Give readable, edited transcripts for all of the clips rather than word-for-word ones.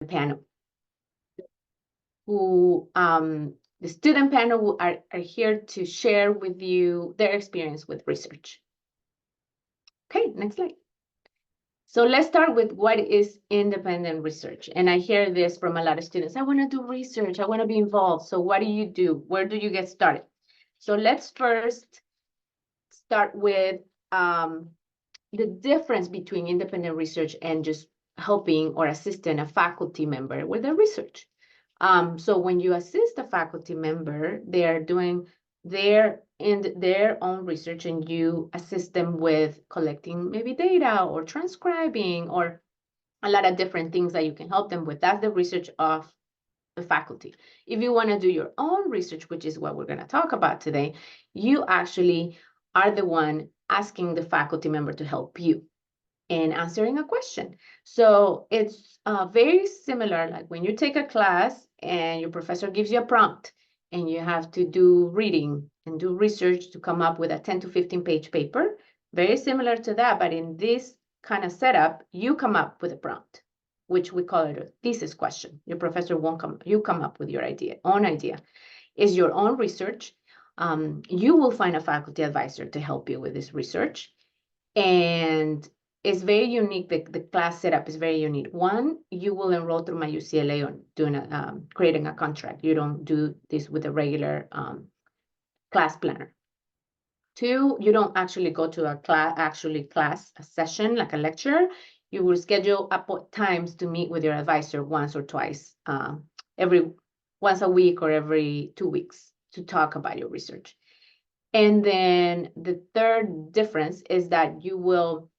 panel, who the student panel are here to share with you their experience with research. Okay, next slide. So let's start with what is independent research. And I hear this from a lot of students. I want to do research. I want to be involved. So what do you do? Where do you get started? So let's first start with the difference between independent research and just helping or assisting a faculty member with their research. So when you assist a faculty member, they are doing their own research, and you assist them with collecting maybe data or transcribing or a lot of different things that you can help them with. That's the research of the faculty. If you want to do your own research, which is what we're going to talk about today, you actually are the one asking the faculty member to help you in answering a question. So it's very similar, like when you take a class and your professor gives you a prompt and you have to do reading and do research to come up with a 10 to 15 page paper, very similar to that, but in this kind of setup, you come up with a prompt, which we call it a thesis question. Your professor won't come, you come up with your own idea. It's your own research. You will find a faculty advisor to help you with this research. And it's very unique. The class setup is very unique. One, you will enroll through my UCLA on doing creating a contract. You don't do this with a regular class planner. Two, you don't actually go to a class, a session, like a lecture. You will schedule up times to meet with your advisor once or twice, once a week or every 2 weeks to talk about your research. And then the third difference is that you will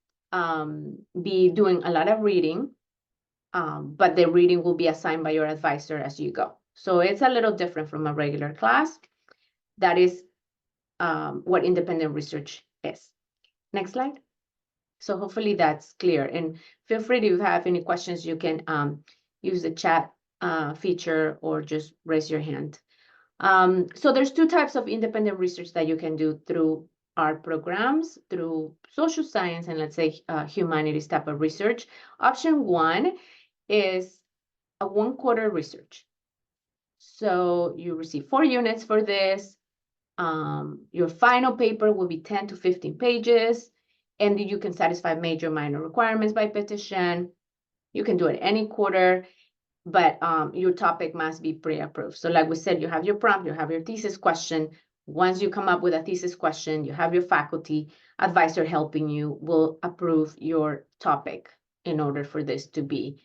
be doing a lot of reading, but the reading will be assigned by your advisor as you go. So it's a little different from a regular class. That is what independent research is. Next slide. So hopefully that's clear. And feel free to, if you have any questions, you can use the chat feature or just raise your hand. So there's two types of independent research that you can do through our programs, through social science and let's say humanities type of research. Option one is a 1-quarter research. So you receive 4 units for this. Your final paper will be 10 to 15 pages, and you can satisfy major minor requirements by petition. You can do it any quarter, but your topic must be pre-approved. So like we said, you have your prompt, you have your thesis question. Once you come up with a thesis question, you have your faculty advisor helping you, will approve your topic in order for this to be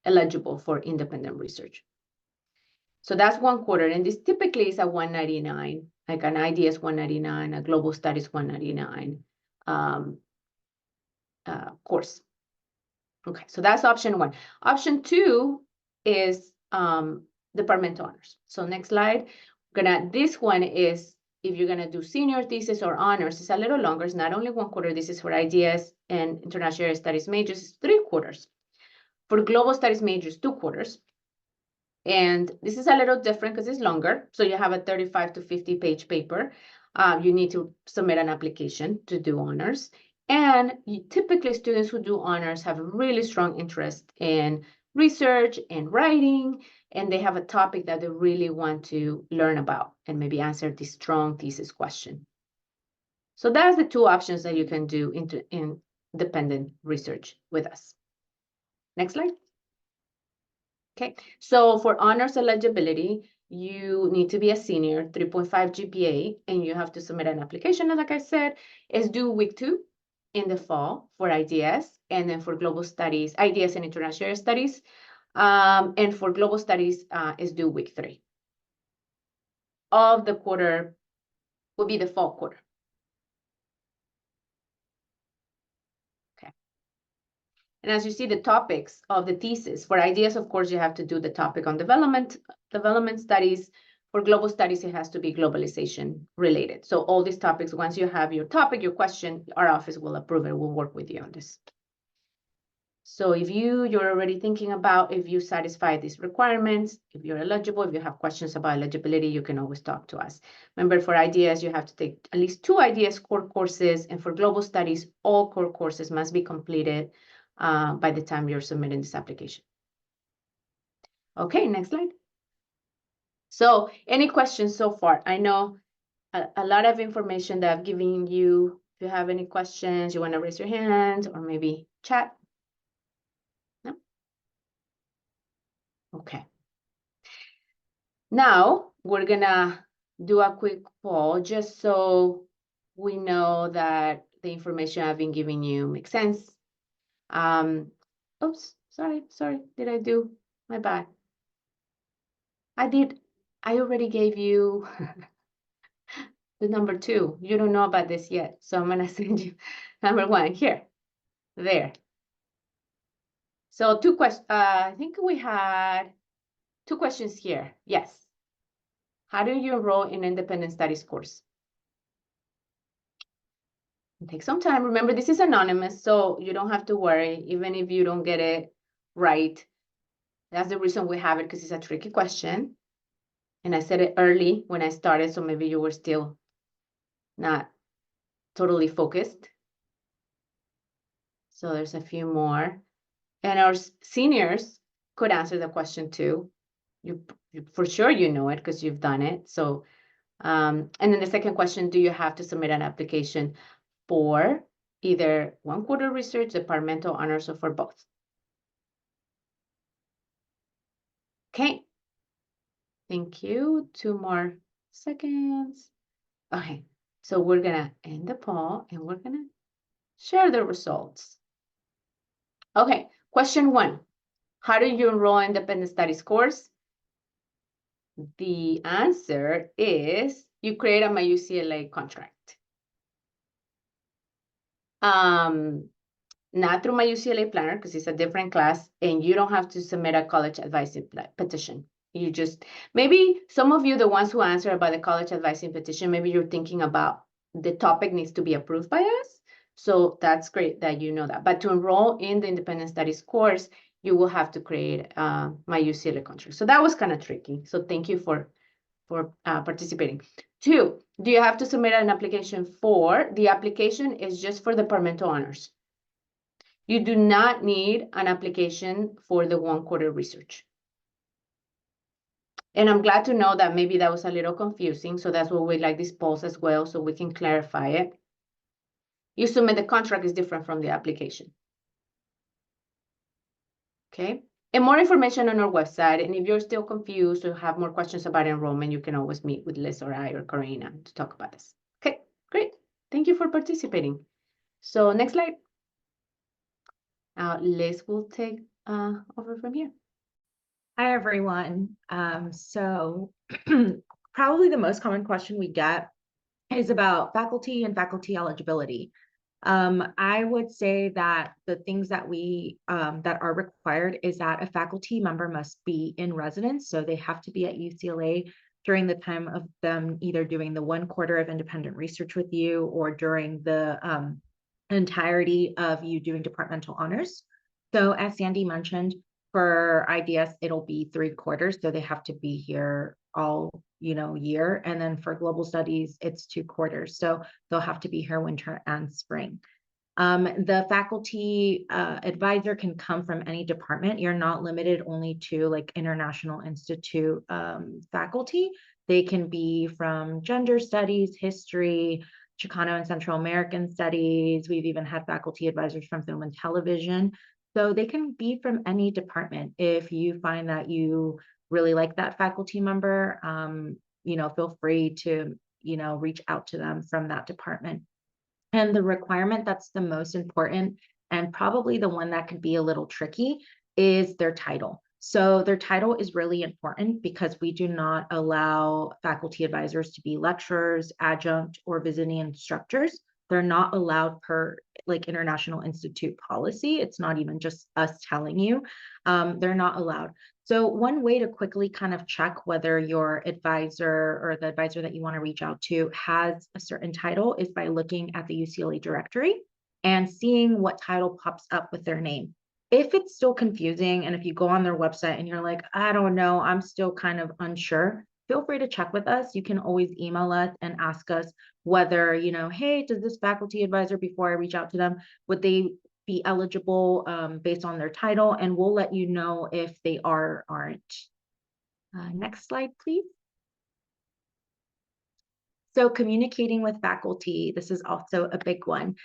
eligible for independent research. So that's 1 quarter, and this typically is a 199, like an IDS 199, a global studies 199 course. Okay, so that's option one. Option two is departmental honors. So next slide, this one is, if you're gonna do senior thesis or honors, it's a little longer. It's not only 1 quarter, this is for IDS and international studies majors, it's 3 quarters. For global studies majors, 2 quarters. And this is a little different because it's longer. So you have a 35 to 50 page paper. You need to submit an application to do honors. And typically students who do honors have a really strong interest in research and writing, and they have a topic that they really want to learn about and maybe answer this strong thesis question. So that's the 2 options that you can do in independent research with us. Next slide. Okay, so for honors eligibility, you need to be a senior, 3.5 GPA, and you have to submit an application. And like I said, it's due week 2 in the fall for IDS, and then for global studies, IDS and international studies, and for global studies is due week 3. Of the quarter will be the fall quarter. And as you see, the topics of the thesis for IDS, of course, you have to do the topic on development studies. For global studies, it has to be globalization related. So all these topics, once you have your topic, your question, our office will approve it. We'll work with you on this. So if you're already thinking about if you satisfy these requirements, if you're eligible, if you have questions about eligibility, you can always talk to us. Remember, for IDS, you have to take at least 2 IDS core courses. And for global studies, all core courses must be completed by the time you're submitting this application. Okay, next slide. So any questions so far? I know a lot of information that I've given you. If you have any questions, you want to raise your hand or maybe chat. No? Okay. Now we're gonna do a quick poll just so we know that the information I've been giving you makes sense. Oops, sorry, did I do? My bad. I already gave you the number 2. You don't know about this yet, so I'm gonna send you number 1 here, there. So 2 questions, I think we had 2 questions here. Yes. How do you enroll in independent studies course? Take some time. Remember, this is anonymous, so you don't have to worry, even if you don't get it right. That's the reason we have it, because it's a tricky question. And I said it early when I started, so maybe you were still not totally focused. So there's a few more. And our seniors could answer the question too. You for sure you know it because you've done it. So, and then the second question, do you have to submit an application for either 1 quarter research, departmental honors, or for both? Okay. Thank you. 2 more seconds. Okay. So we're gonna end the poll and we're gonna share the results. Okay. Question 1. How do you enroll in independent studies course? The answer is you create a MyUCLA contract. Not through MyUCLA Planner because it's a different class and you don't have to submit a college advising petition. You just, maybe some of you, the ones who answer about the college advising petition, maybe you're thinking about the topic needs to be approved by us. So that's great that you know that. But to enroll in the independent studies course, you will have to create MyUCLA contract. So that was kind of tricky. So thank you for participating. 2, do you have to submit an application for? The application is just for departmental honors. You do not need an application for the 1 quarter research. And I'm glad to know that maybe that was a little confusing. So that's why we like this polls as well, so we can clarify it. You submit the contract is different from the application. Okay. And more information on our website. And if you're still confused or have more questions about enrollment, you can always meet with Liz or I or Karina to talk about this. Okay, great. Thank you for participating. So next slide. Liz will take over from here. Hi, everyone. So probably the most common question we get is about faculty and faculty eligibility. I would say that the things that we that are required is that a faculty member must be in residence. So they have to be at UCLA during the time of them either doing the 1 quarter of independent research with you or during the entirety of you doing departmental honors. So as Sandy mentioned, for IDS, it'll be 3 quarters. So they have to be here all, year. And then for global studies, it's 2 quarters. So they'll have to be here winter and spring. The faculty advisor can come from any department. You're not limited only to like International Institute faculty. They can be from gender studies, history, Chicano and Central American studies. We've even had faculty advisors from film and television. So they can be from any department. If you find that you really like that faculty member, feel free to, reach out to them from that department. And the requirement that's the most important and probably the one that could be a little tricky is their title. So their title is really important because we do not allow faculty advisors to be lecturers, adjunct, or visiting instructors. They're not allowed per like International Institute policy. It's not even just us telling you. They're not allowed. So one way to quickly kind of check whether your advisor or the advisor that you want to reach out to has a certain title is by looking at the UCLA directory and seeing what title pops up with their name. If it's still confusing and if you go on their website and you're like, I don't know, I'm still kind of unsure, feel free to check with us. You can always email us and ask us whether, hey, does this faculty advisor, before I reach out to them, would they be eligible based on their title, and we'll let you know if they are or aren't. Next slide, please. So communicating with faculty, this is also a big one.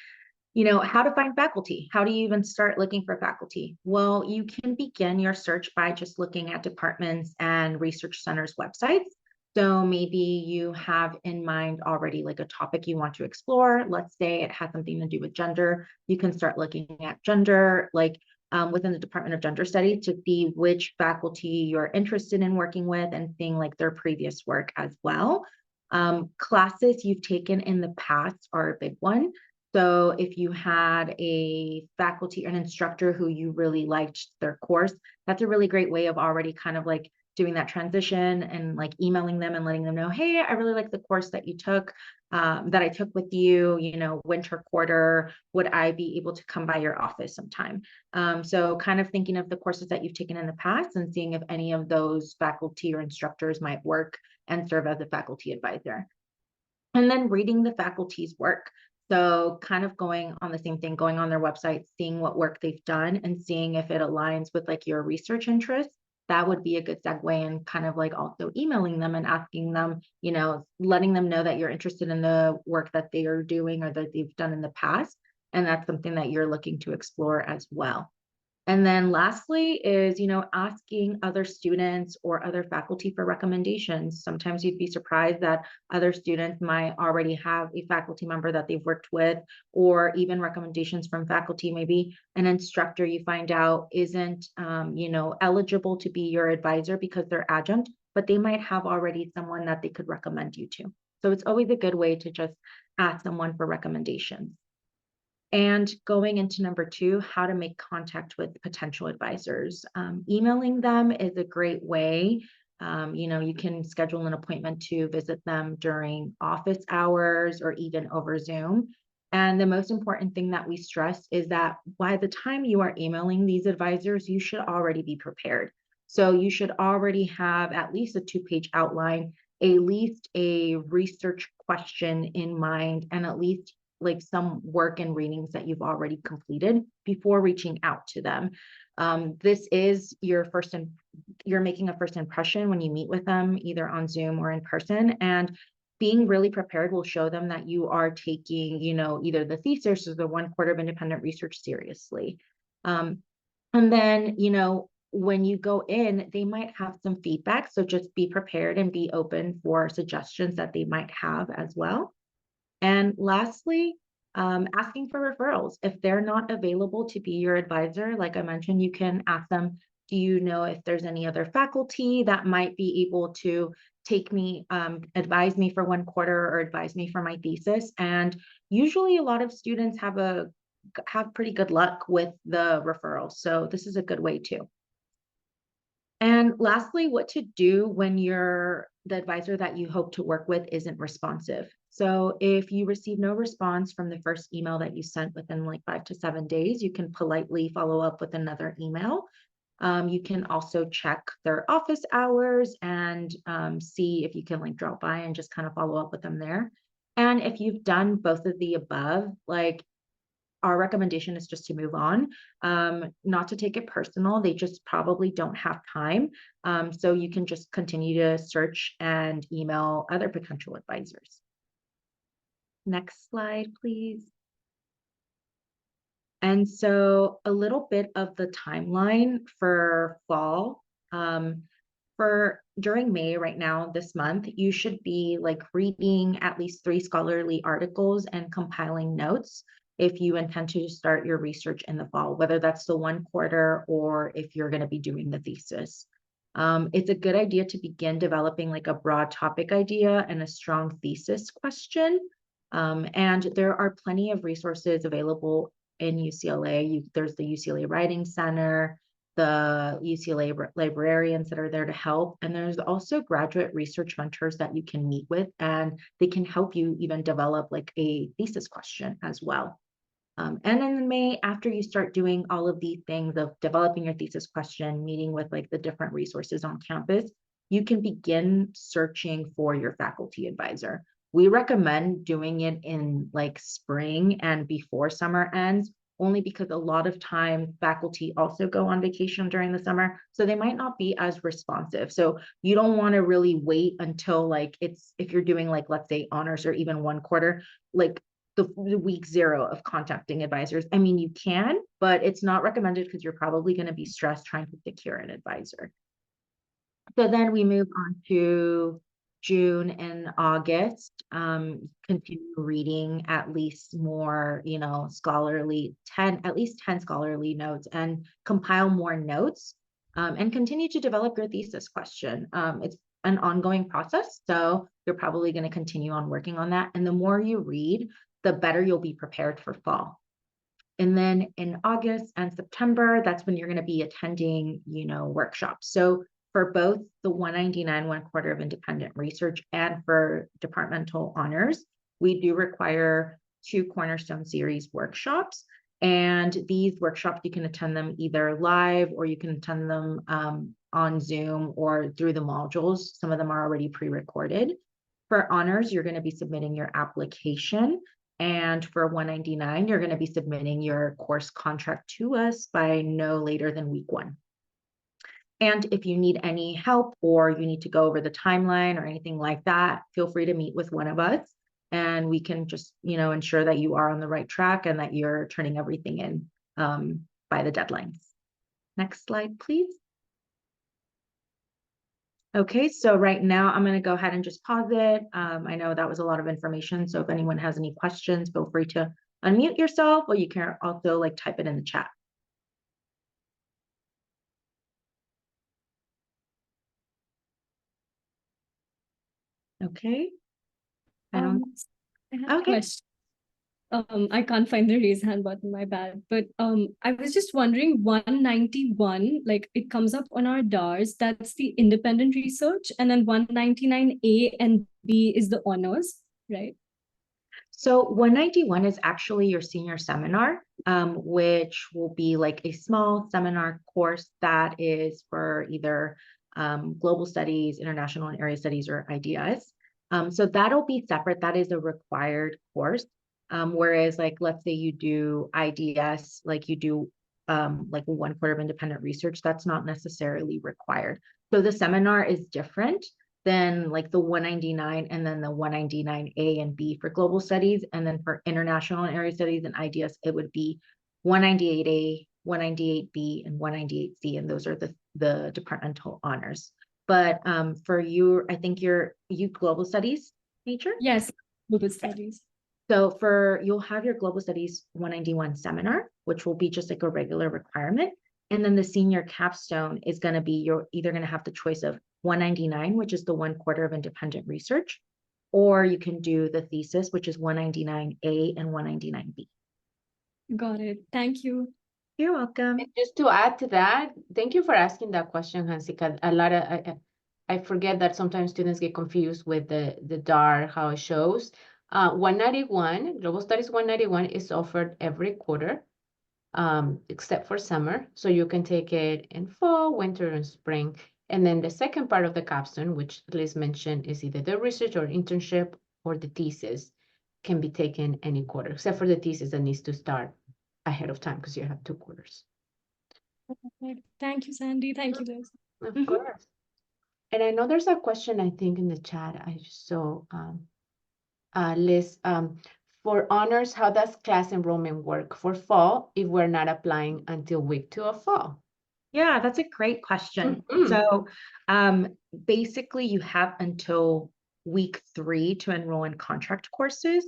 You know, how to find faculty. How do you even start looking for faculty? Well, you can begin your search by just looking at departments and research centers' websites. So maybe you have in mind already like a topic you want to explore. Let's say it has something to do with gender. You can start looking at gender, like within the Department of Gender Studies, to see which faculty you're interested in working with and seeing like their previous work as well. Classes you've taken in the past are a big one. So if you had a faculty, an instructor who you really liked their course, that's a really great way of already kind of like doing that transition and like emailing them and letting them know, hey, I really like the course that you took, that I took with you, you know, winter quarter, would I be able to come by your office sometime? So kind of thinking of the courses that you've taken in the past and seeing if any of those faculty or instructors might work and serve as a faculty advisor. And then reading the faculty's work. So kind of going on the same thing, going on their website, seeing what work they've done and seeing if it aligns with like your research interests. That would be a good segue, and kind of like also emailing them and asking them, you know, letting them know that you're interested in the work that they are doing or that they've done in the past. And that's something that you're looking to explore as well. And then lastly is, you know, asking other students or other faculty for recommendations. Sometimes you'd be surprised that other students might already have a faculty member that they've worked with, or even recommendations from faculty. Maybe an instructor you find out isn't, you know, eligible to be your advisor because they're adjunct, but they might have already someone that they could recommend you to. So it's always a good way to just ask someone for recommendations. And going into number 2, how to make contact with potential advisors. Emailing them is a great way. You know, you can schedule an appointment to visit them during office hours or even over Zoom. And the most important thing that we stress is that by the time you are emailing these advisors, you should already be prepared. So you should already have at least a 2-page outline, at least a research question in mind, and at least like some work and readings that you've already completed before reaching out to them. This is your you're making a first impression when you meet with them, either on Zoom or in person. And being really prepared will show them that you are taking, you know, either the thesis or the 1 quarter of independent research seriously. And then, you know, when you go in, they might have some feedback. So just be prepared and be open for suggestions that they might have as well. And lastly, asking for referrals. If they're not available to be your advisor, like I mentioned, you can ask them, do you know if there's any other faculty that might be able to take me, advise me for 1 quarter or advise me for my thesis? And usually a lot of students have pretty good luck with the referrals. So this is a good way too. And lastly, what to do when the advisor that you hope to work with isn't responsive. So if you receive no response from the first email that you sent within like 5 to 7 days, you can politely follow up with another email. You can also check their office hours and see if you can like drop by and just kind of follow up with them there. And if you've done both of the above, like our recommendation is just to move on, not to take it personal. They just probably don't have time. So you can just continue to search and email other potential advisors. Next slide, please. And so a little bit of the timeline for fall. For during May right now, this month, you should be like reading at least 3 scholarly articles and compiling notes if you intend to start your research in the fall, whether that's the 1 quarter or if you're going to be doing the thesis. It's a good idea to begin developing like a broad topic idea and a strong thesis question. And there are plenty of resources available in UCLA. There's the UCLA Writing Center, the UCLA librarians that are there to help. And there's also graduate research mentors that you can meet with, and they can help you even develop like a thesis question as well. And in May, after you start doing all of these things of developing your thesis question, meeting with like the different resources on campus, you can begin searching for your faculty advisor. We recommend doing it in like spring and before summer ends, only because a lot of time faculty also go on vacation during the summer, so they might not be as responsive. So you don't want to really wait until like if you're doing like, let's say honors or even one quarter, like the week 0 of contacting advisors. I mean, you can, but it's not recommended because you're probably going to be stressed trying to secure an advisor. So then we move on to June and August, continue reading at least more, scholarly, at least 10 scholarly notes, and compile more notes, and continue to develop your thesis question. It's an ongoing process, so you're probably going to continue on working on that. And the more you read, the better you'll be prepared for fall. And then in August and September, that's when you're going to be attending, workshops. So for both the 199 1 quarter of independent research and for departmental honors, we do require 2 Cornerstone Series workshops. And these workshops, you can attend them either live or you can attend them on Zoom or through the modules. Some of them are already pre-recorded. For honors, you're going to be submitting your application. And for 199, you're going to be submitting your course contract to us by no later than week 1. And if you need any help or you need to go over the timeline or anything like that, feel free to meet with one of us and we can just, ensure that you are on the right track and that you're turning everything in by the deadlines. Next slide, please. Okay, so right now I'm going to go ahead and just pause it. I know that was a lot of information, so if anyone has any questions, feel free to unmute yourself, or you can also type it in the chat. Okay. I have a question. I can't find the raise hand button, my bad. But I was just wondering, 191, it comes up on our DARs, that's the independent research, and then 199A and B is the honors, right? So 191 is actually your senior seminar, which will be like a small seminar course that is for either global studies, international and area studies, or IDS. So that'll be separate. That is a required course. Whereas let's say you do IDS, you do 1 quarter of independent research, that's not necessarily required. So the seminar is different than the 199 and then the 199A and B for global studies. And then for international and area studies and IDS, it would be 198A, 198B, and 198C. And those are the departmental honors. But for you, I think you global studies major? Yes, global studies. So you'll have your global studies 191 seminar, which will be just like a regular requirement. And then the senior capstone is going to be, you're either going to have the choice of 199, which is the 1 quarter of independent research, or you can do the thesis, which is 199A and 199B. Got it. Thank you. You're welcome. And just to add to that, thank you for asking that question, Hansika. I forget that sometimes students get confused with the DAR, how it shows. 191, Global Studies 191 is offered every quarter, except for summer. So you can take it in fall, winter, and spring. And then the second part of the capstone, which Liz mentioned, is either the research or internship or the thesis, can be taken any quarter, except for the thesis that needs to start ahead of time because you have 2 quarters. Thank you, Sandy. Thank you, Liz. Of course. And I know there's a question, I think, in the chat. I just saw, Liz, for honors, how does class enrollment work for fall if we're not applying until week 2 of fall? Yeah, that's a great question. So basically you have until week 3 to enroll in contract courses.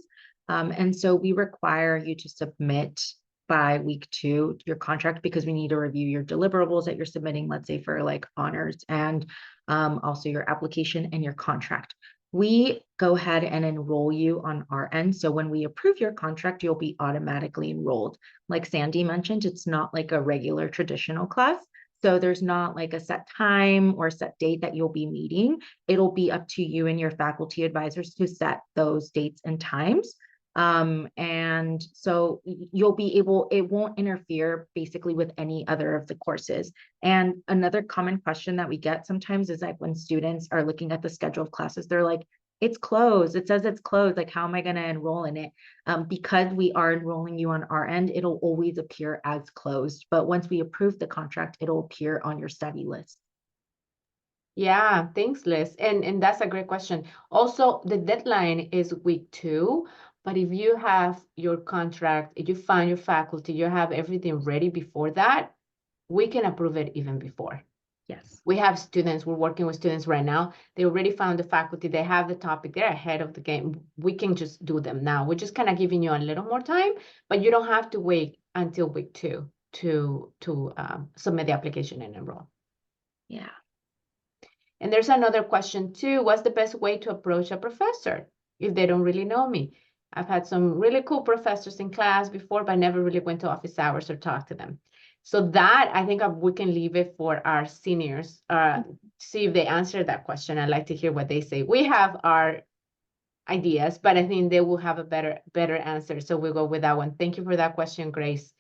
And so we require you to submit by week 2 your contract because we need to review your deliverables that you're submitting, let's say for honors, and also your application and your contract. We go ahead and enroll you on our end. So when we approve your contract, you'll be automatically enrolled. Like Sandy mentioned, it's not like a regular traditional class. So there's not a set time or set date that you'll be meeting. It'll be up to you and your faculty advisors to set those dates and times. And so you'll be able, it won't interfere basically with any other of the courses. And another common question that we get sometimes is when students are looking at the schedule of classes, they're like, it's closed. It says it's closed. Like, how am I going to enroll in it? Because we are enrolling you on our end, it'll always appear as closed. But once we approve the contract, it'll appear on your study list. Yeah, thanks, Liz. And that's a great question. Also, the deadline is week 2, but if you have your contract, if you find your faculty, you have everything ready before that, we can approve it even before. Yes. We have students, we're working with students right now. They already found the faculty, they have the topic, they're ahead of the game. We can just do them now. We're just kind of giving you a little more time, but you don't have to wait until week 2 to submit the application and enroll. Yeah. And there's another question too. What's the best way to approach a professor if they don't really know me? I've had some really cool professors in class before, but never really went to office hours or talked to them. So that, I think we can leave it for our seniors, see if they answer that question. I'd like to hear what they say. We have our ideas, but I think they will have a better answer. So we'll go with that one. Thank you for that question, Grace.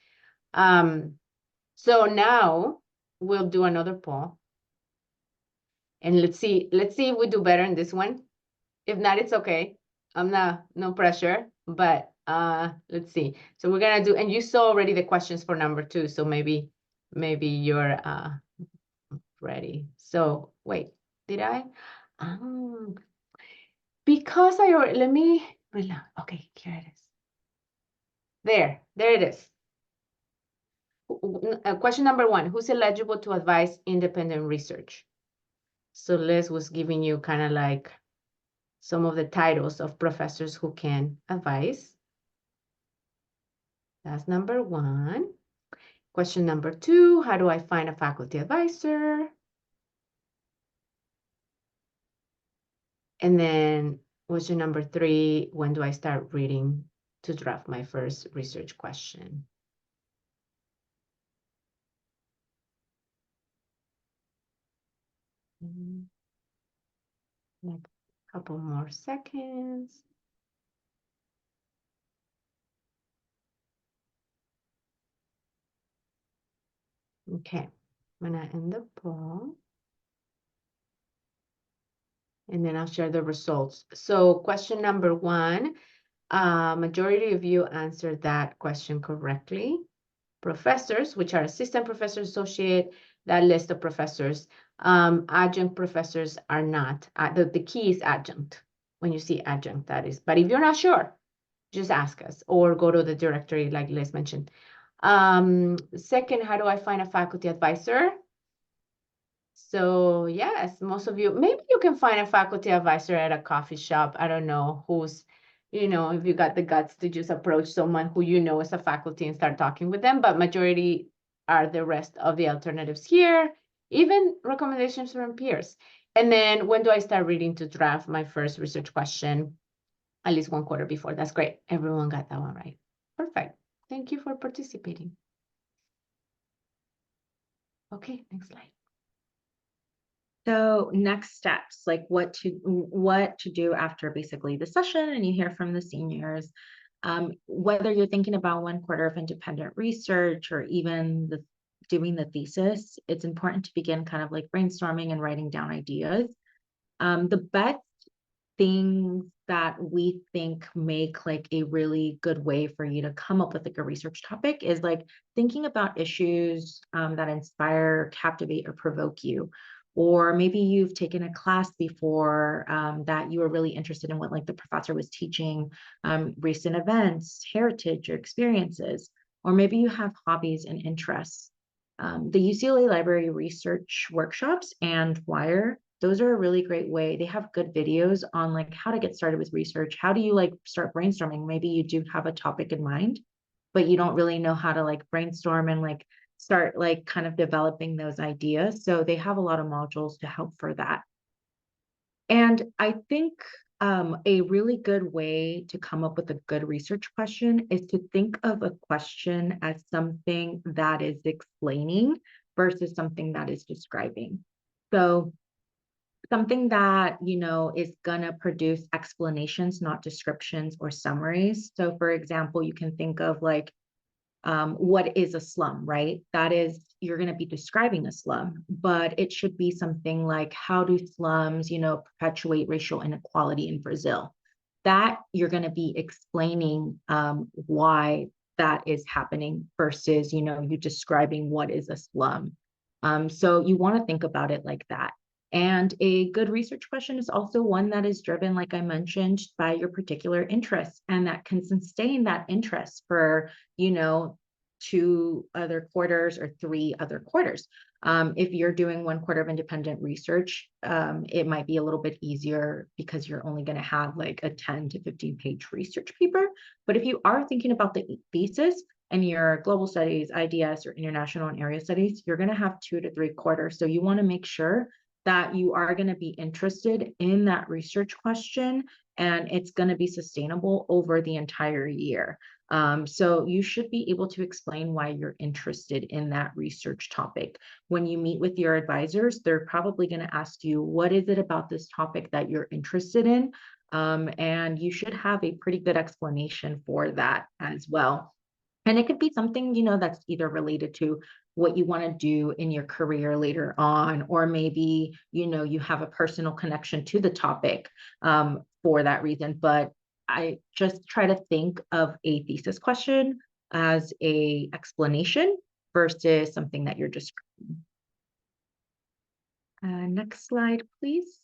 So now we'll do another poll. And let's see if we do better in this one. If not, it's okay. No pressure, but let's see. So we're gonna do, and you saw already the questions for number 2, so maybe you're ready. So wait, did I? Because I already, let me, okay, here it is. There it is. Question number 1, who's eligible to advise independent research? So Liz was giving you kind of like some of the titles of professors who can advise. That's number 1. Question number 2, how do I find a faculty advisor? And then question number 3, when do I start reading to draft my first research question? Like a couple more seconds. Okay, I'm gonna end the poll. And then I'll share the results. So question number 1, majority of you answered that question correctly. Professors, which are assistant professors, associate, that list of professors. Adjunct professors are not. The key is adjunct. When you see adjunct, that is. But if you're not sure, just ask us or go to the directory like Liz mentioned. Second, how do I find a faculty advisor? So yes, most of you, maybe you can find a faculty advisor at a coffee shop. I don't know who's, if you got the guts to just approach someone who you know is a faculty and start talking with them, but majority are the rest of the alternatives here, even recommendations from peers. And then when do I start reading to draft my first research question? At least 1 quarter before. That's great. Everyone got that one right. Perfect. Thank you for participating. Okay, next slide. So next steps, like what to do after basically the session and you hear from the seniors, whether you're thinking about 1 quarter of independent research or even doing the thesis, it's important to begin kind of like brainstorming and writing down ideas. The best things that we think make like a really good way for you to come up with like a research topic is like thinking about issues that inspire, captivate, or provoke you. Or maybe you've taken a class before that you were really interested in what like the professor was teaching, recent events, heritage, or experiences. Or maybe you have hobbies and interests. The UCLA Library Research Workshops and WIRE, those are a really great way. They have good videos on like how to get started with research. How do you like start brainstorming? Maybe you do have a topic in mind, but you don't really know how to like brainstorm and like start like kind of developing those ideas. So they have a lot of modules to help for that. And I think a really good way to come up with a good research question is to think of a question as something that is explaining versus something that is describing. So something that, is gonna produce explanations, not descriptions or summaries. So for example, you can think of like, what is a slum, right? That is, you're going to be describing a slum, but it should be something like, how do slums, perpetuate racial inequality in Brazil? That you're going to be explaining why that is happening versus, you describing what is a slum. So you want to think about it like that. And a good research question is also one that is driven, like I mentioned, by your particular interest, and that can sustain that interest for, 2 other quarters or 3 other quarters. If you're doing 1 quarter of independent research, it might be a little bit easier because you're only going to have like a 10 to 15 page research paper. But if you are thinking about the thesis and your global studies, IDS, or international and area studies, you're going to have 2 to 3 quarters. So you want to make sure that you are going to be interested in that research question, and it's going to be sustainable over the entire year. So you should be able to explain why you're interested in that research topic. When you meet with your advisors, they're probably going to ask you, what is it about this topic that you're interested in? And you should have a pretty good explanation for that as well. And it could be something, that's either related to what you want to do in your career later on, or maybe, you have a personal connection to the topic for that reason. But I just try to think of a thesis question as a explanation versus something that you're describing. Next slide, please.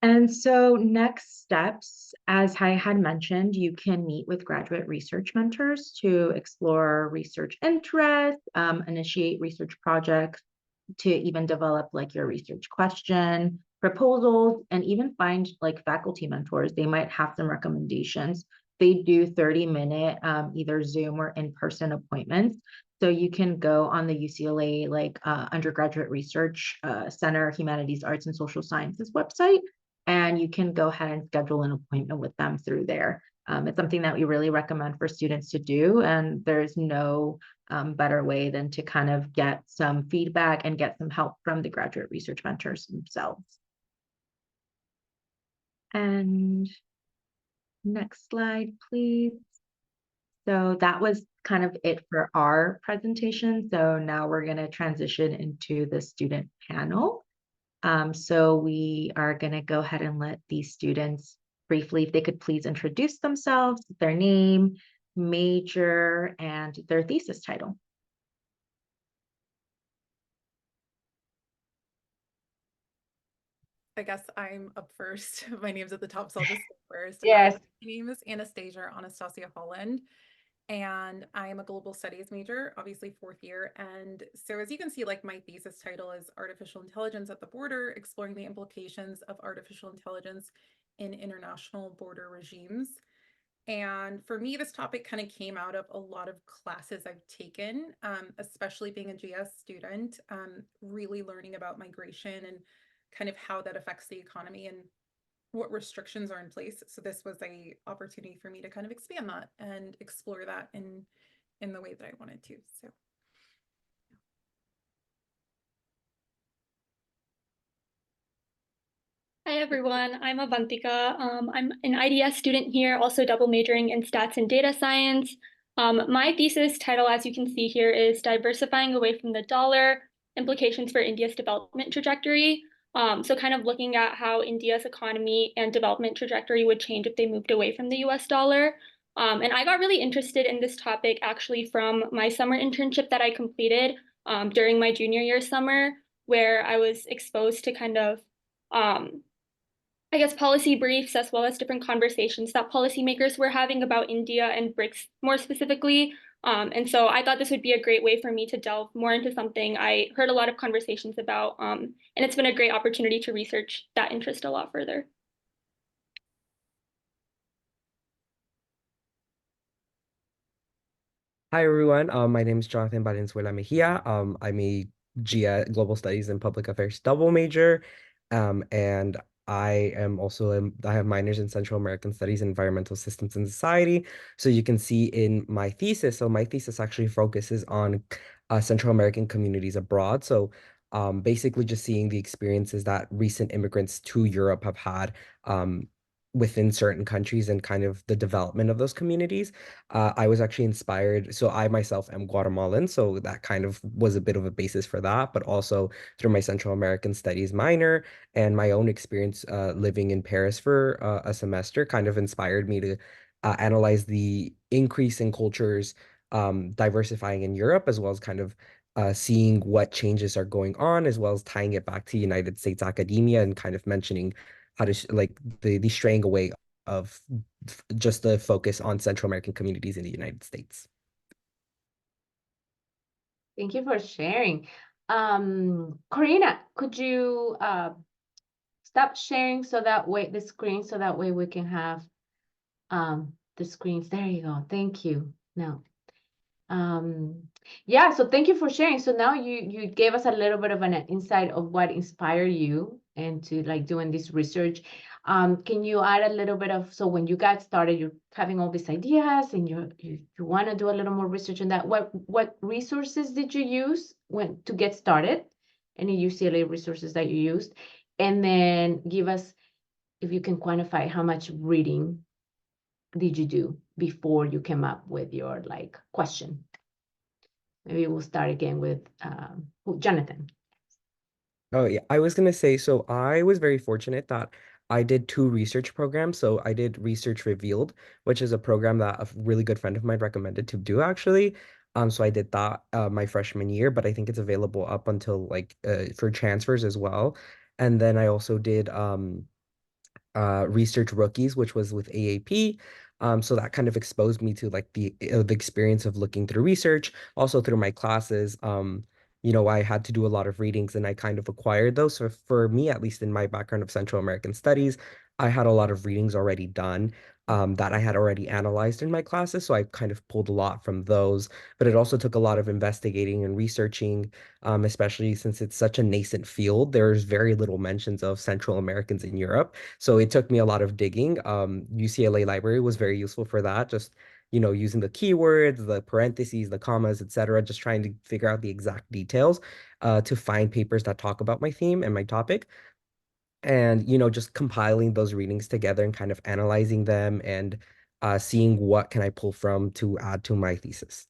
And so next steps, as I had mentioned, you can meet with graduate research mentors to explore research interests, initiate research projects, to even develop like your research question, proposals, and even find like faculty mentors. They might have some recommendations. They do 30-minute either Zoom or in-person appointments. So you can go on the UCLA Undergraduate Research Center, Humanities, Arts, and Social Sciences website, and you can go ahead and schedule an appointment with them through there. It's something that we really recommend for students to do, and there's no better way than to kind of get some feedback and get some help from the graduate research mentors themselves. And next slide, please. So that was kind of it for our presentation. So now we're going to transition into the student panel. So we are going to go ahead and let these students briefly, if they could please introduce themselves, their name, major, and their thesis title. I guess I'm up first. My name's at the top, so I'll just go first. Yes. My name is Anastasia Holland, and I am a global studies major, obviously 4th year. And so as you can see, like my thesis title is Artificial Intelligence at the Border, Exploring the Implications of Artificial Intelligence in International Border Regimes. And for me, this topic kind of came out of a lot of classes I've taken, especially being a GS student, really learning about migration and kind of how that affects the economy and what restrictions are in place. So this was an opportunity for me to kind of expand that and explore that in the way that I wanted to. So. Hi everyone, I'm Avantika. I'm an IDS student here, also double majoring in stats and data science. My thesis title, as you can see here, is Diversifying Away from the Dollar, Implications for India's Development Trajectory. So kind of looking at how India's economy and development trajectory would change if they moved away from the US dollar. And I got really interested in this topic actually from my summer internship that I completed during my junior year summer, where I was exposed to kind of I guess policy briefs as well as different conversations that policymakers were having about India and BRICS more specifically. And so I thought this would be a great way for me to delve more into something I heard a lot of conversations about, and it's been a great opportunity to research that interest a lot further. Hi everyone, my name is Jonathan Valenzuela Mejia. I'm a Global Studies and Public Affairs double major, and I have minors in Central American Studies and Environmental Systems and Society. So you can see in my thesis, my thesis actually focuses on Central American communities abroad. So basically just seeing the experiences that recent immigrants to Europe have had within certain countries and kind of the development of those communities. I was actually inspired. So I myself am Guatemalan, so that kind of was a bit of a basis for that, but also through my Central American Studies minor and my own experience living in Paris for a semester kind of inspired me to analyze the increase in cultures diversifying in Europe, as well as kind of seeing what changes are going on, as well as tying it back to United States academia and kind of mentioning how to like the straying away of just the focus on Central American communities in the United States. Thank you for sharing. Corina, could you stop sharing so that way the screen so that way we can have the screens. There you go. Thank you. No. Yeah, so thank you for sharing. So now you gave us a little bit of an insight of what inspired you and to like doing this research. Can you add a little bit of, so when you got started, you're having all these ideas and you want to do a little more research on that. What resources did you use to get started? Any UCLA resources that you used? And then give us, if you can quantify, how much reading did you do before you came up with your like question? Maybe we'll start again with Jonathan. Oh yeah, I was gonna say, so I was very fortunate that I did 2 research programs. So I did Research Revealed, which is a program that a really good friend of mine recommended to do actually. So I did that my freshman year, but I think it's available up until like for transfers as well. And then I also did Research Rookies, which was with AAP. So that kind of exposed me to like the experience of looking through research, also through my classes. I had to do a lot of readings and I kind of acquired those. So for me, at least in my background of Central American Studies, I had a lot of readings already done that I had already analyzed in my classes. So I kind of pulled a lot from those, but it also took a lot of investigating and researching, especially since it's such a nascent field. There's very little mentions of Central Americans in Europe. So it took me a lot of digging. UCLA Library was very useful for that, just using the keywords, the parentheses, the commas, etc., just trying to figure out the exact details to find papers that talk about my theme and my topic. And, just compiling those readings together and kind of analyzing them and seeing what can I pull from to add to my thesis.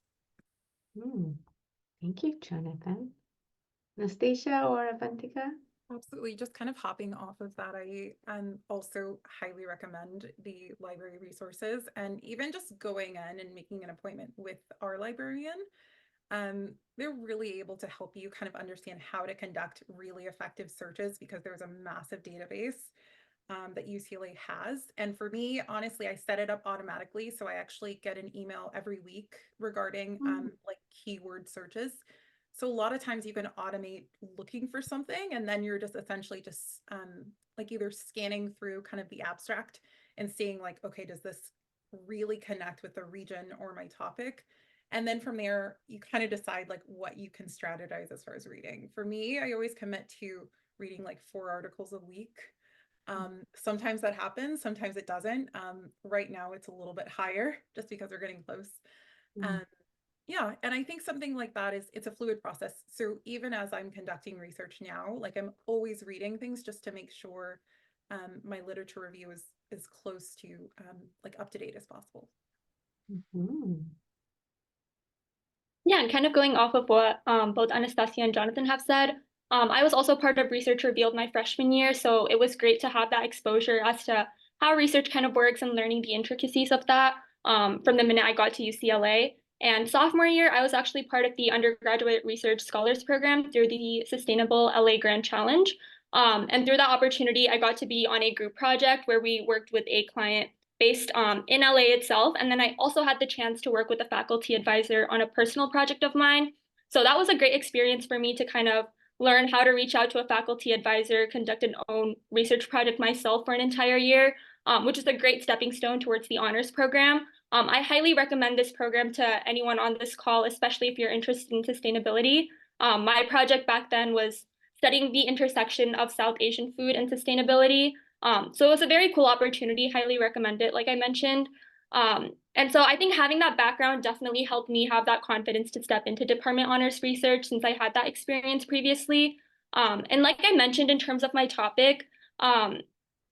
Thank you, Jonathan. Nastasia or Avantika? Absolutely. Just kind of hopping off of that, I also highly recommend the library resources, and even just going in and making an appointment with our librarian. They're really able to help you kind of understand how to conduct really effective searches because there's a massive database that UCLA has. And for me, honestly, I set it up automatically. So I actually get an email every week regarding like keyword searches. So a lot of times you can automate looking for something and then you're just essentially just like either scanning through kind of the abstract and seeing like, okay, does this really connect with the region or my topic? And then from there, you kind of decide like what you can strategize as far as reading. For me, I always commit to reading like 4 articles a week. Sometimes that happens, sometimes it doesn't. Right now it's a little bit higher just because we're getting close. Yeah, and I think something like that it's a fluid process. So even as I'm conducting research now, like I'm always reading things just to make sure my literature review is as close to like up to date as possible. Yeah, and kind of going off of what both Anastasia and Jonathan have said, I was also part of Research Revealed my freshman year, so it was great to have that exposure as to how research kind of works and learning the intricacies of that from the minute I got to UCLA. And sophomore year, I was actually part of the undergraduate research scholars program through the Sustainable LA Grand Challenge. And through that opportunity, I got to be on a group project where we worked with a client based in LA itself. And then I also had the chance to work with a faculty advisor on a personal project of mine. So that was a great experience for me to kind of learn how to reach out to a faculty advisor, conduct an own research project myself for an entire year, which is a great stepping stone towards the honors program. I highly recommend this program to anyone on this call, especially if you're interested in sustainability. My project back then was studying the intersection of South Asian food and sustainability. So it was a very cool opportunity, highly recommend it, like I mentioned. And so I think having that background definitely helped me have that confidence to step into department honors research since I had that experience previously. And like I mentioned in terms of my topic,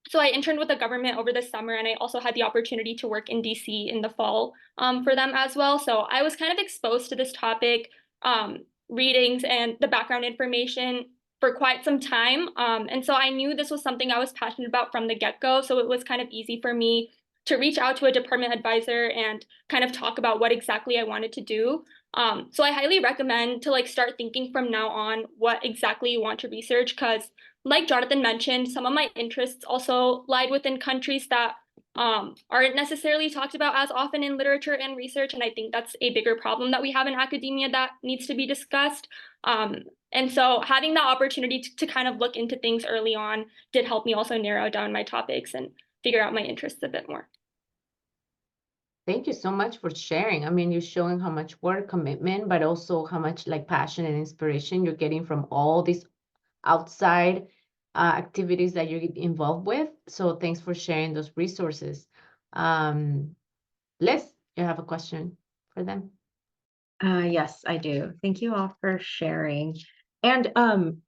So I interned with the government over the summer, and I also had the opportunity to work in DC in the fall for them as well. So I was kind of exposed to this topic, readings and the background information for quite some time. And so I knew this was something I was passionate about from the get-go. So it was kind of easy for me to reach out to a department advisor and kind of talk about what exactly I wanted to do. So I highly recommend to like start thinking from now on what exactly you want to research, because like Jonathan mentioned, some of my interests also lied within countries that aren't necessarily talked about as often in literature and research. And I think that's a bigger problem that we have in academia that needs to be discussed. And so having that opportunity to kind of look into things early on did help me also narrow down my topics and figure out my interests a bit more. Thank you so much for sharing. I mean, you're showing how much work, commitment, but also how much like passion and inspiration you're getting from all these outside activities that you're involved with. So thanks for sharing those resources. Liz, you have a question for them? Yes, I do. Thank you all for sharing. And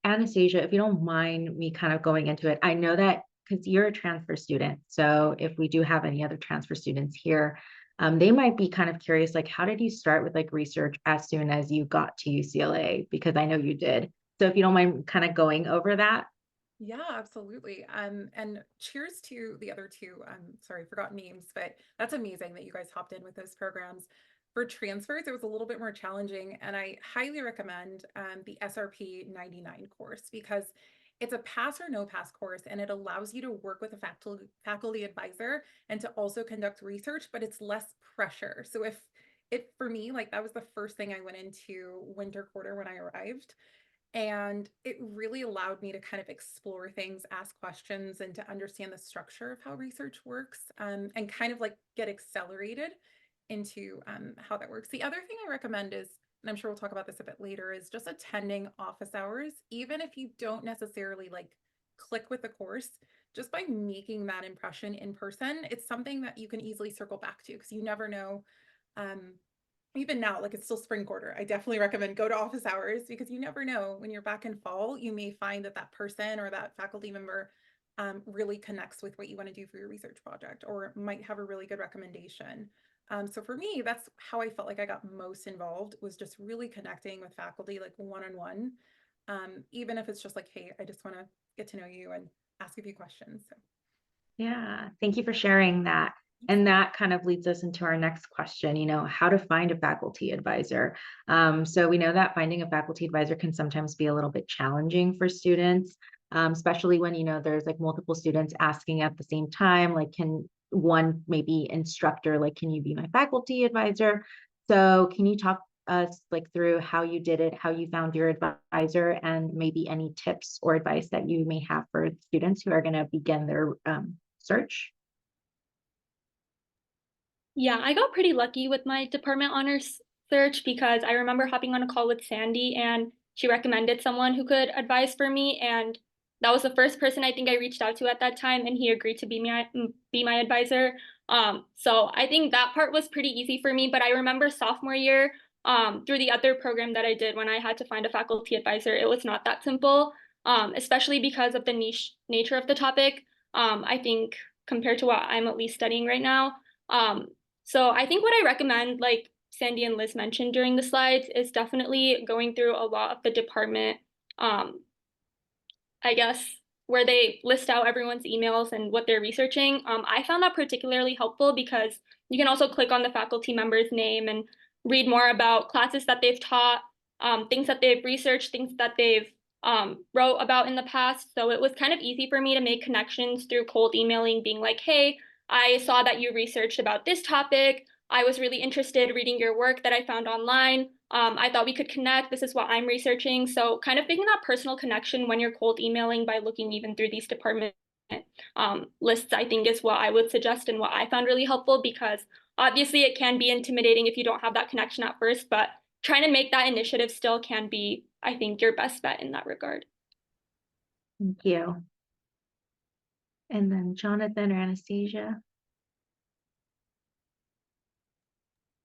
Anastasia, if you don't mind me kind of going into it, I know that because you're a transfer student, so if we do have any other transfer students here, they might be kind of curious, like, how did you start with like research as soon as you got to UCLA? Because I know you did. So if you don't mind kind of going over that. Yeah, absolutely. And cheers to the other two. Sorry, I forgot names, but that's amazing that you guys hopped in with those programs. For transfers, it was a little bit more challenging, and I highly recommend the SRP 99 course, because it's a pass or no pass course, and it allows you to work with a faculty advisor and to also conduct research, but it's less pressure. So if it, for me, like that was the first thing I went into winter quarter when I arrived. And it really allowed me to kind of explore things, ask questions, and to understand the structure of how research works, and kind of like get accelerated into how that works. The other thing I recommend is, and I'm sure we'll talk about this a bit later, is just attending office hours, even if you don't necessarily like click with the course. Just by making that impression in person, it's something that you can easily circle back to, because you never know. Even now, like it's still spring quarter, I definitely recommend go to office hours, because you never know, when you're back in fall, you may find that that person or that faculty member really connects with what you want to do for your research project, or might have a really good recommendation. So for me, that's how I felt like I got most involved, was just really connecting with faculty, like one-on-one, even if it's just like, hey, I just want to get to know you and ask a few questions. So. Yeah, thank you for sharing that. And that kind of leads us into our next question, how to find a faculty advisor. So we know that finding a faculty advisor can sometimes be a little bit challenging for students, especially when, there's like multiple students asking at the same time, like can one maybe instructor, like, can you be my faculty advisor? So can you talk us like through how you did it, how you found your advisor, and maybe any tips or advice that you may have for students who are going to begin their search? Yeah, I got pretty lucky with my department honors search, because I remember hopping on a call with Sandy, and she recommended someone who could advise for me. And that was the first person I think I reached out to at that time, and he agreed to be my advisor. So I think that part was pretty easy for me. But I remember sophomore year, through the other program that I did, when I had to find a faculty advisor, it was not that simple, especially because of the niche nature of the topic. I think compared to what I'm at least studying right now. So I think what I recommend, like Sandy and Liz mentioned during the slides, is definitely going through a lot of the department, I guess, where they list out everyone's emails and what they're researching. I found that particularly helpful, because you can also click on the faculty member's name and read more about classes that they've taught, things that they've researched, things that they've wrote about in the past. So it was kind of easy for me to make connections through cold emailing, being like, hey, I saw that you researched about this topic. I was really interested reading your work that I found online. I thought we could connect. This is what I'm researching. So kind of making that personal connection when you're cold emailing by looking even through these department lists, I think is what I would suggest, and what I found really helpful, because obviously it can be intimidating if you don't have that connection at first, but trying to make that initiative still can be, I think, your best bet in that regard. Thank you. And then Jonathan or Anastasia?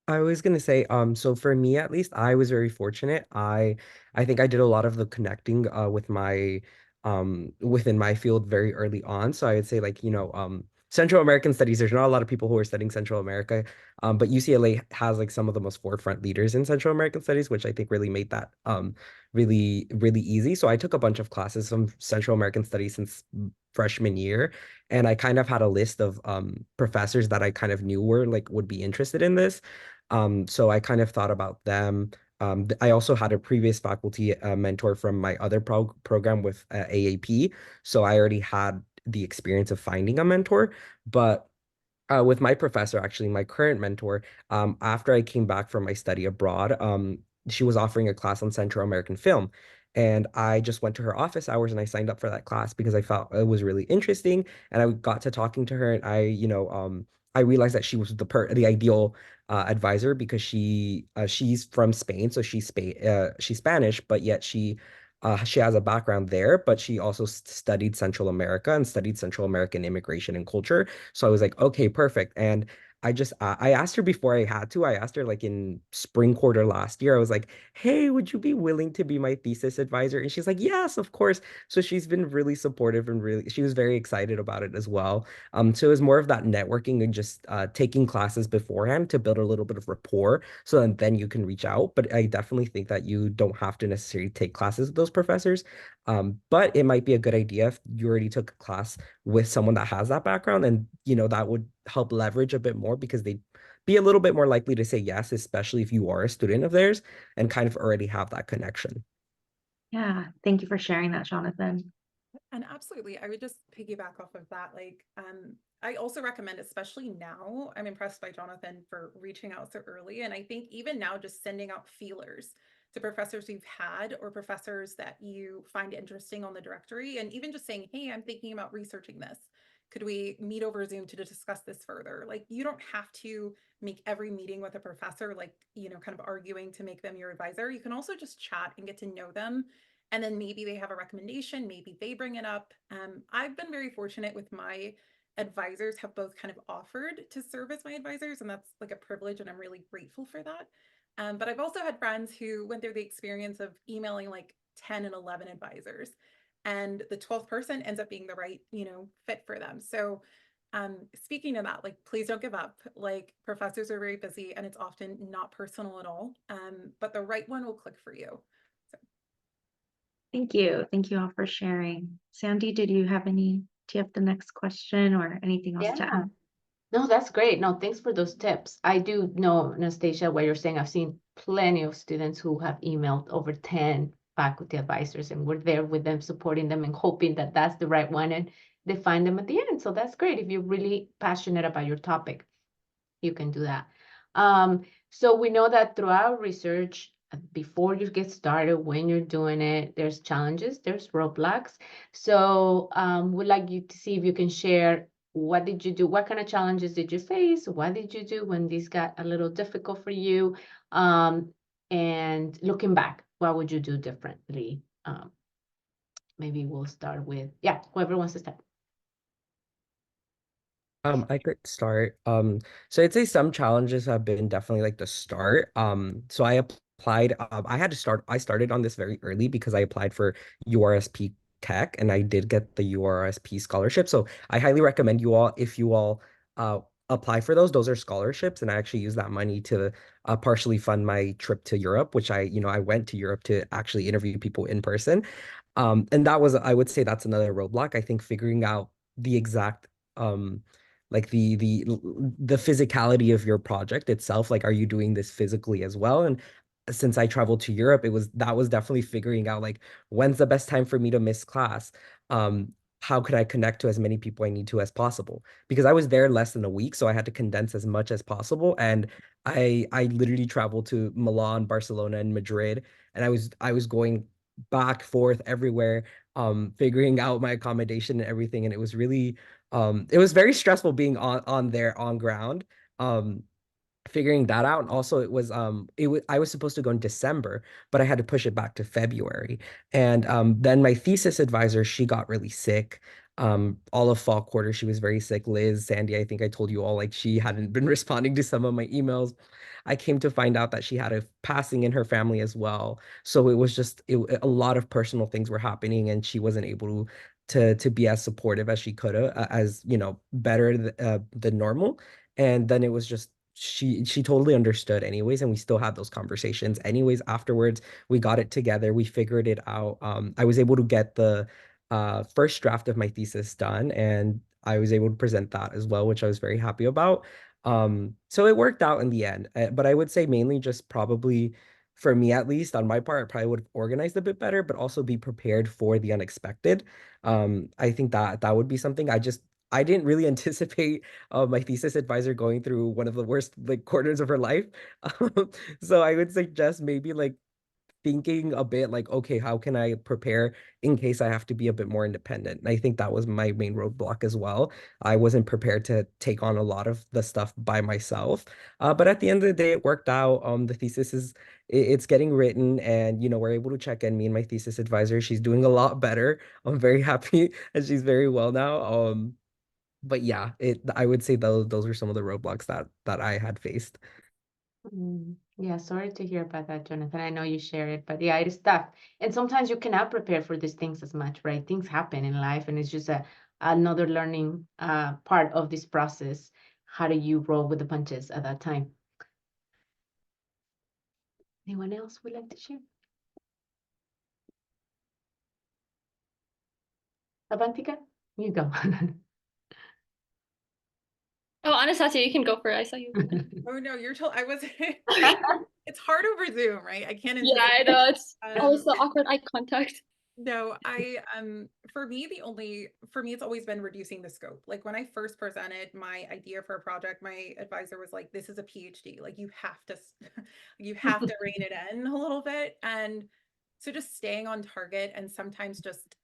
I was gonna say, so for me at least, I was very fortunate. I think I did a lot of the connecting with my within my field very early on. So I would say like, Central American studies, there's not a lot of people who are studying Central America, but UCLA has like some of the most forefront leaders in Central American studies, which I think really made that really, really easy. So I took a bunch of classes from Central American studies since freshman year, and I kind of had a list of professors that I kind of knew were like would be interested in this. So I kind of thought about them. I also had a previous faculty mentor from my other program with AAP, so I already had the experience of finding a mentor. But with my professor, actually, my current mentor, after I came back from my study abroad, she was offering a class on Central American film. And I just went to her office hours and I signed up for that class because I felt it was really interesting. And I got to talking to her, and I realized that she was the ideal advisor, because she's from Spain, so she's Spanish, but yet she has a background there, but she also studied Central America and studied Central American immigration and culture. So I was like, okay, perfect. And I asked her before I had to. I asked her like in spring quarter last year. I was like, hey, would you be willing to be my thesis advisor? And she's like, yes, of course. So she's been really supportive, and she was very excited about it as well. So it was more of that networking and just taking classes beforehand to build a little bit of rapport, so then you can reach out. But I definitely think that you don't have to necessarily take classes with those professors. But it might be a good idea if you already took a class with someone that has that background, and that would help leverage a bit more, because they'd be a little bit more likely to say yes, especially if you are a student of theirs and kind of already have that connection. Yeah, thank you for sharing that, Jonathan. And absolutely, I would just piggyback off of that. Like, I also recommend, especially now, I'm impressed by Jonathan for reaching out so early. And I think even now, just sending out feelers to professors you've had or professors that you find interesting on the directory, and even just saying, hey, I'm thinking about researching this. Could we meet over Zoom to discuss this further? Like, you don't have to make every meeting with a professor, like, kind of arguing to make them your advisor. You can also just chat and get to know them, and then maybe they have a recommendation, maybe they bring it up. I've been very fortunate with my advisors have both kind of offered to serve as my advisors, and that's like a privilege, and I'm really grateful for that. But I've also had friends who went through the experience of emailing like 10 and 11 advisors, and the 12th person ends up being the right, fit for them. So speaking of that, like, please don't give up. Like, professors are very busy, and it's often not personal at all. But the right one will click for you. Thank you. Thank you all for sharing. Sandy, do you have the next question or anything else to Yeah. add? No, that's great. No, thanks for those tips. I do know, Anastasia, what you're saying. I've seen plenty of students who have emailed over 10 faculty advisors, and we're there with them, supporting them and hoping that that's the right one, and they find them at the end. So that's great. If you're really passionate about your topic, you can do that. So we know that throughout research, before you get started, when you're doing it, there's challenges, there's roadblocks. So we'd like you to see if you can share, what did you do? What kind of challenges did you face? What did you do when this got a little difficult for you? And looking back, what would you do differently? Maybe we'll start with, whoever wants to start. I could start. So I'd say some challenges have been definitely like the start. So I applied, I started on this very early because I applied for URSP Tech, and I did get the URSP scholarship. So I highly recommend you all, if you all apply for those are scholarships, and I actually use that money to partially fund my trip to Europe, which I went to Europe to actually interview people in person. And I would say that's another roadblock. I think figuring out the exact like the physicality of your project itself. Like, are you doing this physically as well? And since I traveled to Europe, that was definitely figuring out like, when's the best time for me to miss class? How could I connect to as many people I need to as possible? Because I was there less than a week, so I had to condense as much as possible. And I literally traveled to Milan, Barcelona, and Madrid, and I was going back forth everywhere, figuring out my accommodation and everything. And it was very stressful being on there on ground, figuring that out. And also I was supposed to go in December, but I had to push it back to February. And then my thesis advisor, she got really sick. All of fall quarter, she was very sick. Liz, Sandy, I think I told you all, like she hadn't been responding to some of my emails. I came to find out that she had a passing in her family as well. So it was just a lot of personal things were happening, and she wasn't able to be as supportive as she could have, as better than normal. And then it was just she totally understood anyways, and we still had those conversations anyways afterwards. We got it together, we figured it out. I was able to get the first draft of my thesis done, and I was able to present that as well, which I was very happy about. So it worked out in the end. But I would say mainly just probably for me, at least on my part, I probably would have organized a bit better, but also be prepared for the unexpected. I think that would be something I didn't really anticipate my thesis advisor going through one of the worst like quarters of her life. So I would suggest maybe like thinking a bit like, okay, how can I prepare in case I have to be a bit more independent? And I think that was my main roadblock as well. I wasn't prepared to take on a lot of the stuff by myself. But at the end of the day, it worked out. The thesis it's getting written, and we're able to check in. Me and my thesis advisor, she's doing a lot better. I'm very happy, and she's very well now. But yeah, I would say those were some of the roadblocks that I had faced. Yeah, sorry to hear about that, Jonathan. I know you share it, but yeah, it is tough. And sometimes you cannot prepare for these things as much, right? Things happen in life, and it's just another learning part of this process. How do you roll with the punches at that time? Anyone else would like to share? Avantika, you go. Oh, Anastasia, you can go for it. I saw you. Oh no, I was it's hard over Zoom, right? I can't Yeah, I anticipate. know. It's always Um, the awkward eye contact. No, for me it's always been reducing the scope. Like when I first presented my idea for a project, my advisor was like, this is a PhD. Like you have to you have to rein it in a little bit. And so just staying on target, and sometimes just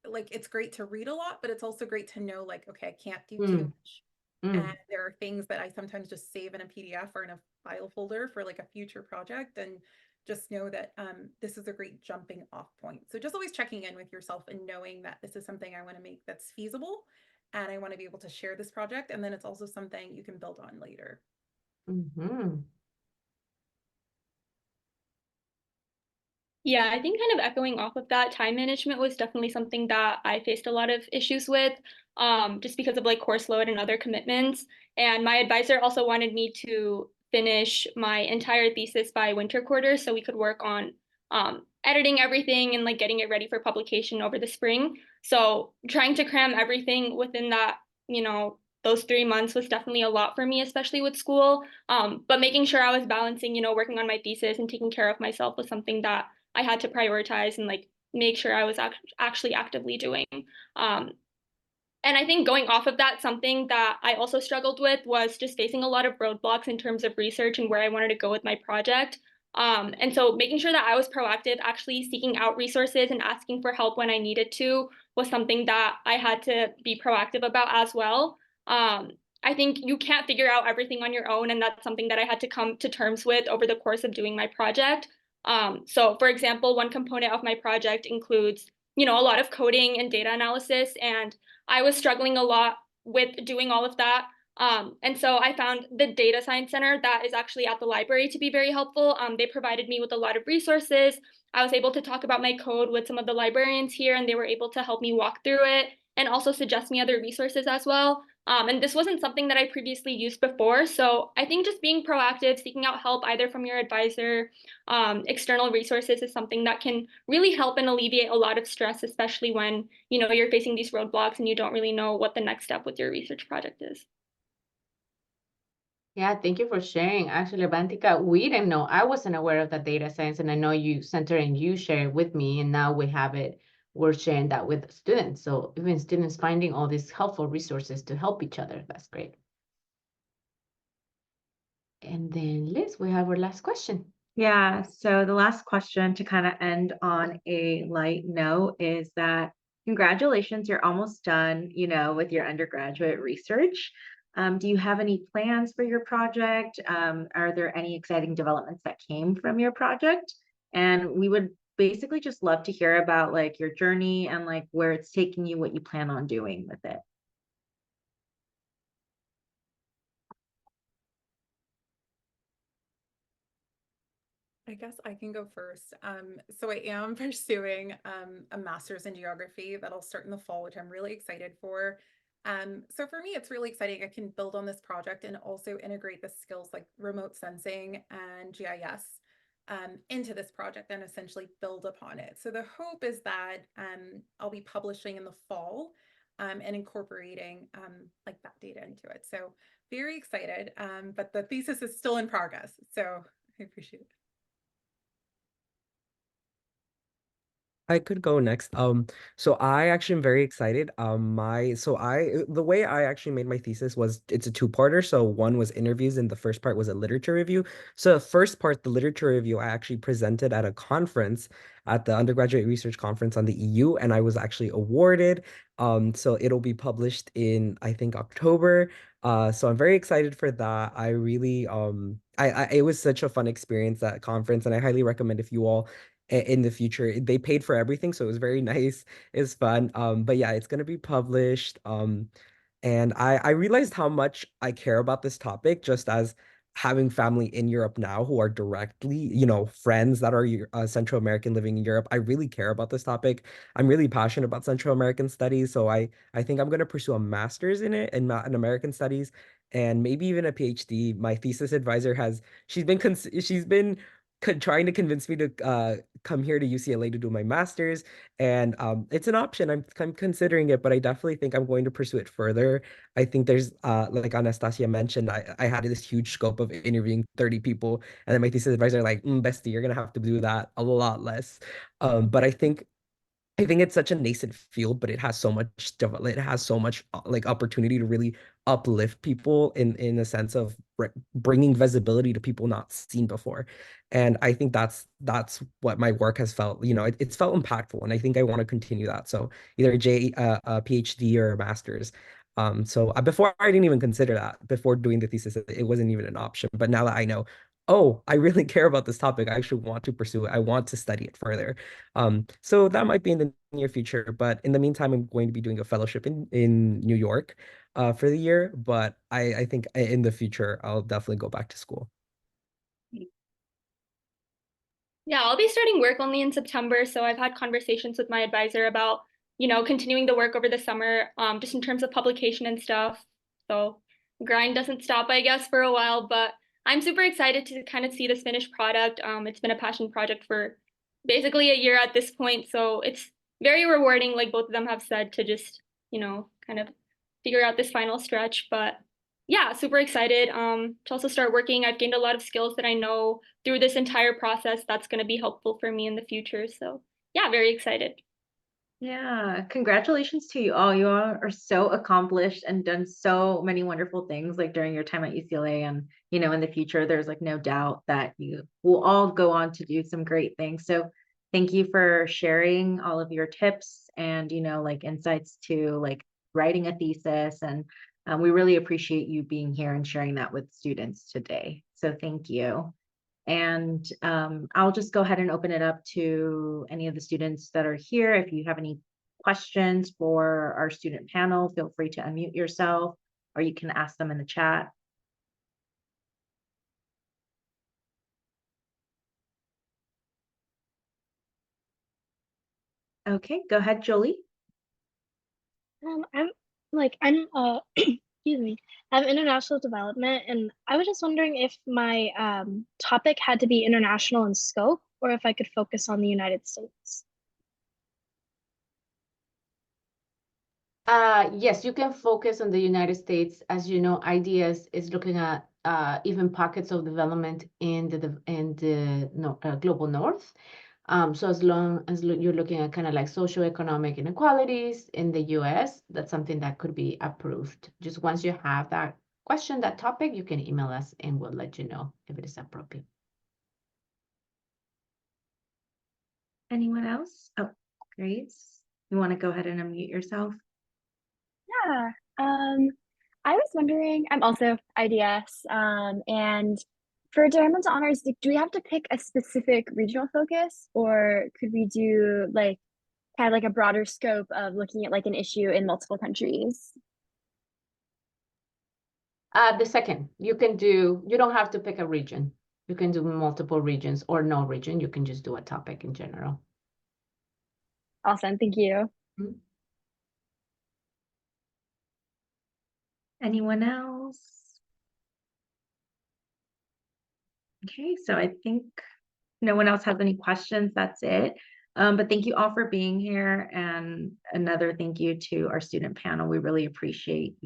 like it's great to read a lot, but it's also great to know like, okay, I can't do too much. And there are things that I sometimes just save in a PDF or in a file folder for like a future project, and just know that this is a great jumping off point. So just always checking in with yourself and knowing that this is something I want to make that's feasible, and I want to be able to share this project, and then it's also something you can build on later. Yeah, I think kind of echoing off of that, time management was definitely something that I faced a lot of issues with, just because of like course load and other commitments. And my advisor also wanted me to finish my entire thesis by winter quarter so we could work on editing everything and like getting it ready for publication over the spring. So trying to cram everything within that, those 3 months was definitely a lot for me, especially with school. But making sure I was balancing, working on my thesis and taking care of myself was something that I had to prioritize and like make sure I was actually actively doing. And I think going off of that, something that I also struggled with was just facing a lot of roadblocks in terms of research and where I wanted to go with my project. And so making sure that I was proactive, actually seeking out resources and asking for help when I needed to was something that I had to be proactive about as well. I think you can't figure out everything on your own, and that's something that I had to come to terms with over the course of doing my project. So for example, one component of my project includes, a lot of coding and data analysis, and I was struggling a lot with doing all of that. And so I found the Data Science Center that is actually at the library to be very helpful. They provided me with a lot of resources. I was able to talk about my code with some of the librarians here, and they were able to help me walk through it and also suggest me other resources as well. And this wasn't something that I previously used before. So I think just being proactive, seeking out help either from your advisor, external resources is something that can really help and alleviate a lot of stress, especially when, you're facing these roadblocks and you don't really know what the next step with your research project is. Yeah, thank you for sharing. Actually, Avantika, we didn't know. I wasn't aware of that data science, and I know you center and you share it with me, and now we have it. We're sharing that with students. So even students finding all these helpful resources to help each other. That's great. And then Liz, we have our last question. Yeah, so the last question to kind of end on a light note is that congratulations, you're almost done, with your undergraduate research. Do you have any plans for your project? Are there any exciting developments that came from your project? And we would basically just love to hear about like your journey and like where it's taking you, what you plan on doing with it. I guess I can go first. So I am pursuing a master's in geography that'll start in the fall, which I'm really excited for. So for me, it's really exciting. I can build on this project and also integrate the skills like remote sensing and GIS into this project and essentially build upon it. So the hope is that I'll be publishing in the fall and incorporating like that data into it. So very excited, but the thesis is still in progress. So I appreciate it. I could go next. So I actually am very excited. The way I actually made my thesis was it's a two-parter. So one was interviews and the first part was a literature review. So the first part, the literature review, I actually presented at a conference at the undergraduate research conference on the EU, and I was actually awarded. So it'll be published in, I think, October. So I'm very excited for that. I really it was such a fun experience, that conference, and I highly recommend if you all in the future. They paid for everything, so it was very nice. It's fun. But yeah, it's gonna be published. And I realized how much I care about this topic just as having family in Europe now who are directly, friends that are Central American living in Europe. I really care about this topic. I'm really passionate about Central American studies, so I think I'm gonna pursue a master's in it in American studies and maybe even a PhD. My thesis advisor she's been trying to convince me to come here to UCLA to do my master's, and it's an option. I'm considering it, but I definitely think I'm going to pursue it further. I think there's like Anastasia mentioned, I had this huge scope of interviewing 30 people, and then my thesis advisor like, bestie, you're gonna have to do that a lot less. But I think it's such a nascent field, but it has so much development. It has so much like opportunity to really uplift people in a sense of bringing visibility to people not seen before. And I think that's what my work has felt. It's felt impactful, and I think I want to continue that. So either a PhD or a master's. Before I didn't even consider that. Before doing the thesis, it wasn't even an option. But now that I know, oh, I really care about this topic, I actually want to pursue it. I want to study it further. So that might be in the near future, but in the meantime, I'm going to be doing a fellowship in New York for the year. But I think in the future, I'll definitely go back to school. Yeah, I'll be starting work only in September, so I've had conversations with my advisor about, continuing the work over the summer, just in terms of publication and stuff. So grind doesn't stop, I guess, for a while, but I'm super excited to kind of see this finished product. It's been a passion project for basically a year at this point, so it's very rewarding, like both of them have said, to just, kind of figure out this final stretch. But yeah, super excited to also start working. I've gained a lot of skills that I know through this entire process that's going to be helpful for me in the future. So yeah, very excited. Yeah, congratulations to you all. You all are so accomplished and done so many wonderful things like during your time at UCLA, and in the future there's like no doubt that you will all go on to do some great things. So thank you for sharing all of your tips and like insights to like writing a thesis, and we really appreciate you being here and sharing that with students today. So thank you. And I'll just go ahead and open it up to any of the students that are here. If you have any questions for our student panel, feel free to unmute yourself, or you can ask them in the chat. Okay, go ahead, Jolie. I'm excuse me, I'm international development, and I was just wondering if my topic had to be international in scope or if I could focus on the United States. Yes, you can focus on the United States. As you know, IDS is looking at even pockets of development in the global north. So as long as you're looking at kind of like socioeconomic inequalities in the US, that's something that could be approved. Just once you have that question, that topic, you can email us and we'll let you know if it is appropriate. Anyone else? Oh, Grace, you want to go ahead and unmute yourself? Yeah, I was wondering, I'm also IDS, and For Diamond Honors, do we have to pick a specific regional focus, or could we do like kind of like a broader scope of looking at like an issue in multiple countries? The second, you don't have to pick a region. You can do multiple regions or no region. You can just do a topic in general. Awesome, thank you. Anyone else? Okay, so I think no one else has any questions. That's it. But thank you all for being here, and another thank you to our student panel. We really appreciate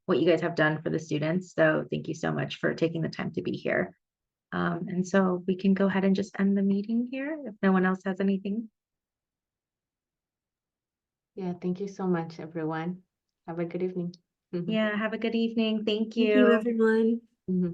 what you guys have done for the students. So thank you so much for taking the time to be here. And so we can go ahead and just end the meeting here if no one else has anything. Yeah, thank you so much, everyone. Have a good evening. Yeah, have a good evening. Thank Thank you, you. everyone. Mhm.